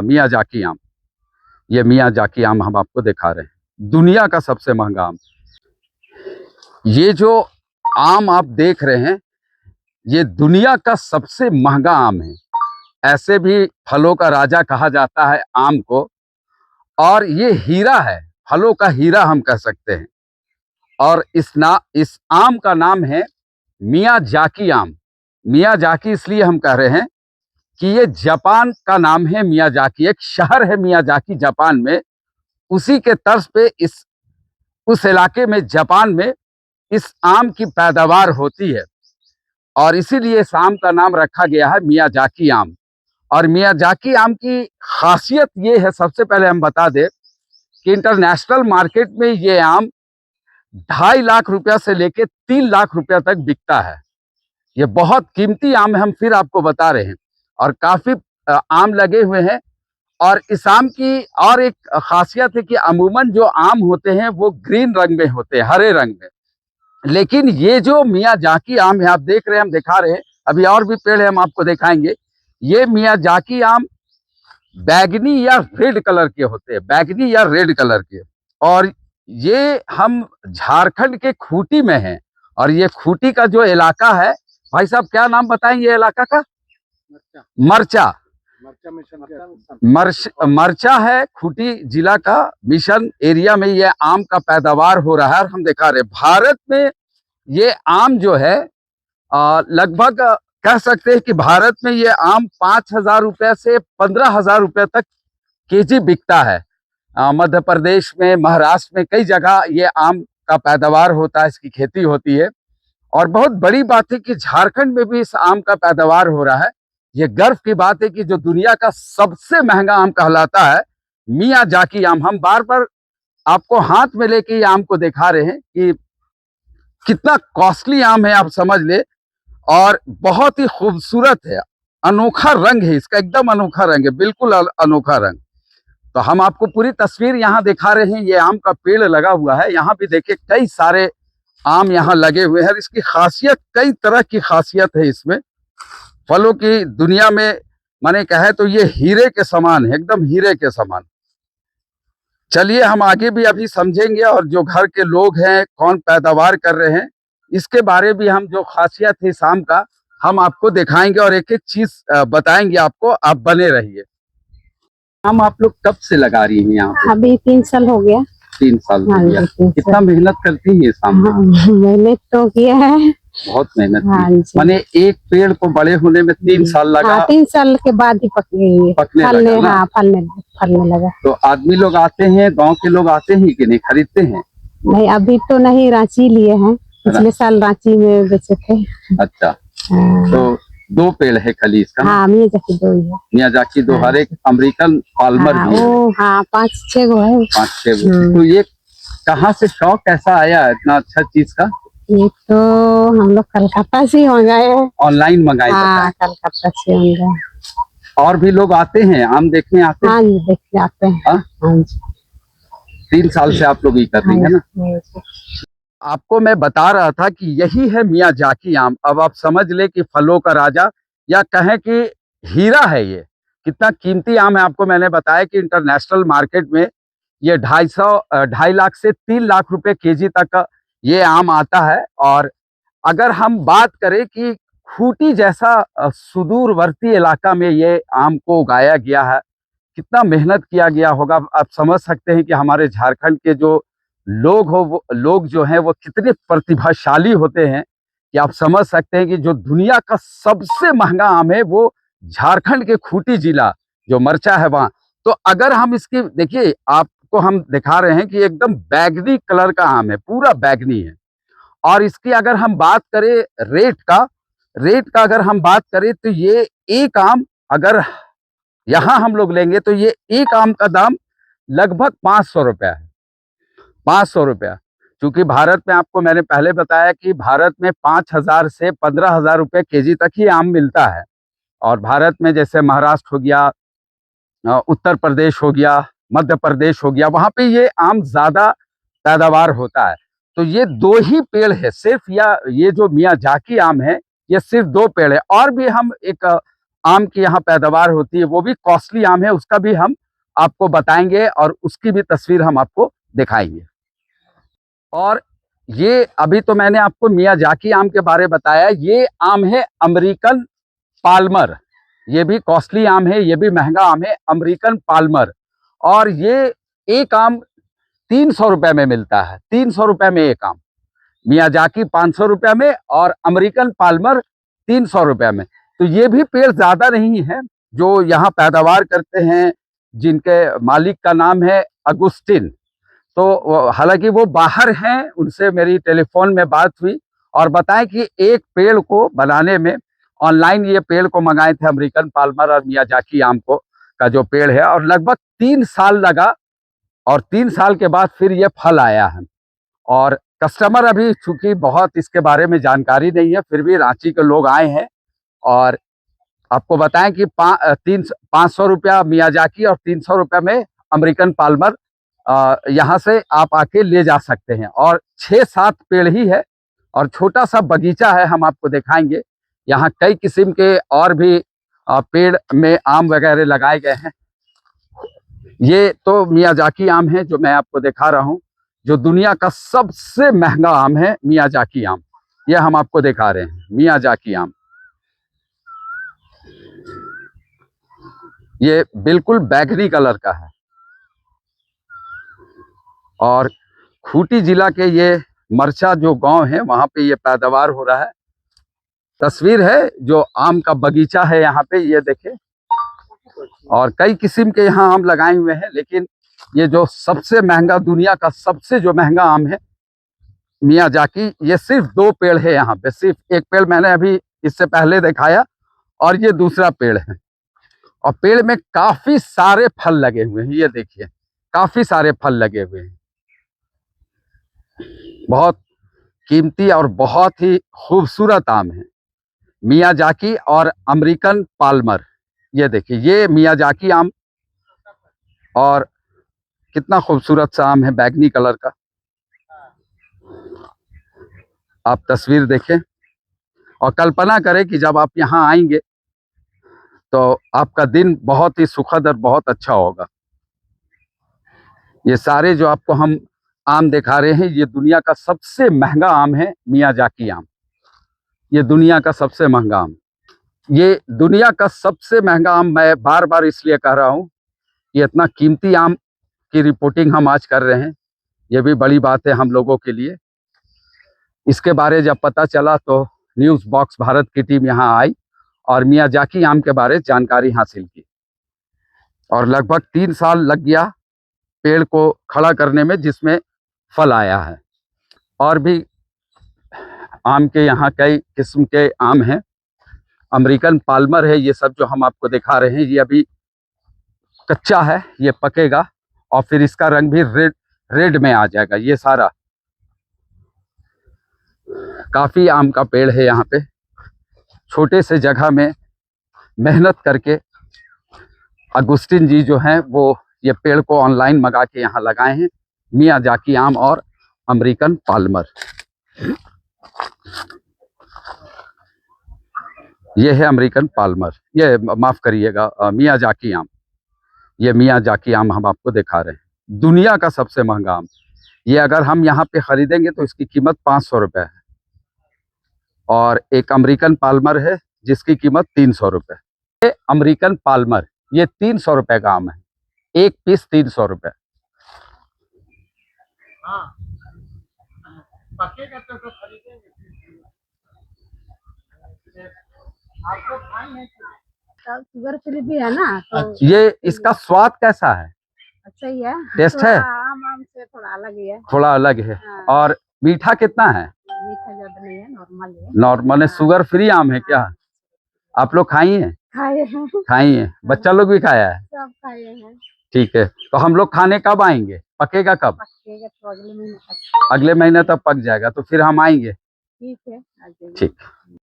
Miyazaki आम। ये Miyazaki आम हम आपको दिखा रहे हैं, दुनिया का सबसे महंगा आम। ये जो आम आप देख रहे हैं, ये दुनिया का सबसे महंगा आम है। ऐसे भी फलों का राजा कहा जाता है आम को, और ये हीरा है, फलों का हीरा हम कह सकते हैं। और इस आम का नाम है मियाजाकी आम। मियाजाकी इसलिए हम कह रहे हैं कि ये जापान का नाम है। मियाजाकी एक शहर है, मियाजाकी जापान में। उसी के तर्ज पे उस इलाके में, जापान में, इस आम की पैदावार होती है, और इसीलिए इस आम का नाम रखा गया है मियाजाकी आम। और मियाजाकी आम की खासियत ये है, सबसे पहले हम बता दें कि इंटरनेशनल मार्केट में ये आम 2.5 लाख रुपया से लेके 3 लाख रुपया तक बिकता है। ये बहुत कीमती आम है, हम फिर आपको बता रहे हैं। और काफी आम लगे हुए हैं। और इस आम की और एक खासियत है कि अमूमन जो आम होते हैं वो ग्रीन रंग में होते हैं, हरे रंग में। लेकिन ये जो मियाजाकी आम है, आप देख रहे हैं, हम दिखा रहे हैं, अभी और भी पेड़ है, हम आपको दिखाएंगे। ये मियाजाकी आम बैगनी या रेड कलर के होते हैं, बैगनी या रेड कलर के। और ये हम झारखंड के खूंटी में हैं। और ये खूंटी का जो इलाका है, भाई साहब क्या नाम बताएंगे इलाका का? मरचा। मरचा है खूंटी जिला का, मिशन एरिया में ये आम का पैदावार हो रहा है। और हम दिखा रहे भारत में ये आम जो है लगभग कह सकते हैं कि भारत में ये आम 5,000 रुपये से 15,000 रुपये तक केजी बिकता है। मध्य प्रदेश में, महाराष्ट्र में, कई जगह ये आम का पैदावार होता है, इसकी खेती होती है। और बहुत बड़ी बात है कि झारखंड में भी इस आम का पैदावार हो रहा है। ये गर्व की बात है कि जो दुनिया का सबसे महंगा आम कहलाता है मियाजाकी आम, हम बार बार आपको हाथ में लेके ये आम को दिखा रहे हैं कि कितना कॉस्टली आम है, आप समझ ले। और बहुत ही खूबसूरत है, अनोखा रंग है इसका, एकदम अनोखा रंग है, बिल्कुल अनोखा रंग। तो हम आपको पूरी तस्वीर यहाँ दिखा रहे हैं। ये आम का पेड़ लगा हुआ है, यहाँ भी देखिए कई सारे आम यहाँ लगे हुए हैं। इसकी खासियत, कई तरह की खासियत है इसमें। फलों की दुनिया में माने कहे तो ये हीरे के समान है, एकदम हीरे के समान। चलिए हम आगे भी अभी समझेंगे, और जो घर के लोग हैं, कौन पैदावार कर रहे हैं, इसके बारे में हम, जो खासियत है इस आम का, हम आपको दिखाएंगे और एक एक चीज बताएंगे आपको। आप बने रहिए। आम आप लोग कब से लगा रही हैं यहाँ पे? अभी 3 साल हो गया। 3 साल हो गया। कितना मेहनत करती है इस आम? मेहनत तो किया है, बहुत मेहनत हाँ की। माने एक पेड़ को बड़े होने में 3 साल लगा। 3 साल के बाद ही पकने लगा। हाँ, फलने लगा। तो आदमी लोग आते हैं, गांव के लोग आते हैं कि नहीं, खरीदते हैं? नहीं, अभी तो नहीं, रांची लिए हैं, पिछले साल रांची में बेचे थे। अच्छा। तो 2 पेड़ है खाली इसका? हाँ, मियाजाकी 2 ही है। मियाजाकी 2, हर एक अमेरिकन पाल्मर भी है। हाँ, 5-6 गो है। 5-6 गो। तो ये कहाँ से शौक कैसा आया इतना अच्छा चीज का? ये तो हम लोग कलकत्ता से मंगाए, ऑनलाइन मंगाए? हाँ, कलकत्ता से मंगाए। और भी लोग आते हैं, आम देखने आते हैं? हाँ जी, देखने आते हैं। हाँ जी। 3 साल से आप लोग ये कर रही है ना? आपको मैं बता रहा था कि यही है मियाजाकी आम। अब आप समझ ले कि फलों का राजा, या कहें कि हीरा है। ये कितना कीमती आम है, आपको मैंने बताया कि इंटरनेशनल मार्केट में ये 2.5 लाख से 3 लाख रुपए केजी तक ये आम आता है। और अगर हम बात करें कि खूंटी जैसा सुदूरवर्ती इलाका में ये आम को उगाया गया है, कितना मेहनत किया गया होगा, आप समझ सकते हैं कि हमारे झारखंड के जो लोग जो हैं वो कितने प्रतिभाशाली होते हैं, कि आप समझ सकते हैं कि जो दुनिया का सबसे महंगा आम है वो झारखंड के खूंटी जिला जो मरचा है वहाँ। तो अगर हम इसकी देखिए, आपको हम दिखा रहे हैं कि एकदम बैगनी कलर का आम है, पूरा बैगनी है। और इसकी अगर हम बात करें रेट का अगर हम बात करें तो ये एक आम अगर यहाँ हम लोग लेंगे तो ये एक आम का दाम लगभग 500 रुपया है। 500 रुपया। क्योंकि भारत में, आपको मैंने पहले बताया कि भारत में 5,000 से 15,000 रुपये केजी तक ही आम मिलता है। और भारत में जैसे महाराष्ट्र हो गया, उत्तर प्रदेश हो गया, मध्य प्रदेश हो गया, वहां पे ये आम ज्यादा पैदावार होता है। तो ये 2 ही पेड़ है सिर्फ, या ये जो मियाजाकी आम है ये सिर्फ 2 पेड़ है। और भी हम एक आम की यहाँ पैदावार होती है, वो भी कॉस्टली आम है, उसका भी हम आपको बताएंगे और उसकी भी तस्वीर हम आपको दिखाएंगे। और ये अभी तो मैंने आपको मियाजाकी आम के बारे में बताया, ये आम है अमेरिकन पाल्मर। ये भी कॉस्टली आम है, ये भी महंगा आम है, अमेरिकन पाल्मर। और ये एक आम 300 रुपए में मिलता है, 300 रुपए में एक आम। मियाजाकी 500 रुपए में और अमेरिकन पाल्मर 300 रुपए में। तो ये भी पेड़ ज्यादा नहीं है। जो यहाँ पैदावार करते हैं, जिनके मालिक का नाम है अगुस्टिन, तो हालांकि वो बाहर हैं, उनसे मेरी टेलीफोन में बात हुई और बताएं कि एक पेड़ को बनाने में, ऑनलाइन ये पेड़ को मंगाए थे अमेरिकन पाल्मर और मियाजाकी आम को का जो पेड़ है, और लगभग 3 साल लगा और 3 साल के बाद फिर ये फल आया है। और कस्टमर अभी चूंकि बहुत इसके बारे में जानकारी नहीं है, फिर भी रांची के लोग आए हैं और आपको बताएं कि 500 रुपया मियाजाकी और 300 रुपये में अमेरिकन पाल्मर यहाँ से आप आके ले जा सकते हैं। और 6-7 पेड़ ही है और छोटा सा बगीचा है, हम आपको दिखाएंगे। यहाँ कई किस्म के और भी पेड़ में आम वगैरह लगाए गए हैं। ये तो मियाजाकी आम है जो मैं आपको दिखा रहा हूँ, जो दुनिया का सबसे महंगा आम है मियाजाकी आम। ये हम आपको दिखा रहे हैं मियाजाकी आम। ये बिल्कुल बैगनी कलर का है और खूंटी जिला के ये मरचा जो गांव है, वहां पे ये पैदावार हो रहा है। तस्वीर है जो आम का बगीचा है यहाँ पे, ये देखें। और कई किस्म के यहाँ आम लगाए हुए हैं, लेकिन ये जो सबसे महंगा, दुनिया का सबसे जो महंगा आम है मियाजाकी, ये सिर्फ 2 पेड़ है यहाँ पे। सिर्फ एक पेड़ मैंने अभी इससे पहले दिखाया और ये दूसरा पेड़ है। और पेड़ में काफी सारे फल लगे हुए हैं, ये देखिए काफी सारे फल लगे हुए हैं। बहुत कीमती और बहुत ही खूबसूरत आम है मियाजाकी और अमेरिकन पाल्मर। ये देखिए ये मियाजाकी आम, और कितना खूबसूरत सा आम है, बैगनी कलर का। आप तस्वीर देखें और कल्पना करें कि जब आप यहाँ आएंगे तो आपका दिन बहुत ही सुखद और बहुत अच्छा होगा। ये सारे जो आपको हम आम दिखा रहे हैं, ये दुनिया का सबसे महंगा आम है मियाजाकी आम। ये दुनिया का सबसे महंगा आम, ये दुनिया का सबसे महंगा आम। मैं बार बार इसलिए कह रहा हूँ, ये इतना कीमती आम की रिपोर्टिंग हम आज कर रहे हैं, ये भी बड़ी बात है हम लोगों के लिए। इसके बारे जब पता चला तो न्यूज़ बॉक्स भारत की टीम यहाँ आई और मियाजाकी आम के बारे जानकारी हासिल की। और लगभग 3 साल लग गया पेड़ को खड़ा करने में, जिसमें फल आया है। और भी आम के यहाँ कई किस्म के आम हैं। अमेरिकन पाल्मर है ये सब जो हम आपको दिखा रहे हैं, ये अभी कच्चा है, ये पकेगा और फिर इसका रंग भी रेड में आ जाएगा। ये सारा काफी आम का पेड़ है यहाँ पे। छोटे से जगह में मेहनत करके अगुस्टिन जी जो हैं, वो ये पेड़ को ऑनलाइन मंगा के यहाँ लगाए हैं, मियाजाकी आम और अमेरिकन पाल्मर। ये है अमेरिकन पाल्मर, ये माफ करिएगा मियाजाकी आम। ये मियाजाकी आम हम आपको दिखा रहे हैं, दुनिया का सबसे महंगा आम। ये अगर हम यहाँ पे खरीदेंगे तो इसकी कीमत 500 रुपये है। और एक अमेरिकन पाल्मर है जिसकी कीमत 300 रुपये। ये अमेरिकन पाल्मर, ये 300 रुपये का आम है, एक पीस 300 रुपये। शुगर फ्री भी है ना, तो ये इसका स्वाद कैसा है? अच्छा ही है, टेस्ट है, आम से थोड़ा अलग ही है, थोड़ा अलग है। हाँ। और मीठा कितना है? मीठा ज्यादा नहीं है, नॉर्मल है। नॉर्मल है, शुगर फ्री आम है क्या? आप लोग खाई हैं? खाए हैं, खाई हैं, बच्चा लोग भी खाया है? सब खाए हैं। ठीक है, तो हम लोग खाने कब आएंगे? पकेगा कब? पकेगा तो अगले महीने तक। अगले महीने तक पक जाएगा, तो फिर हम आएंगे। ठीक है, आ जाइए। ठीक।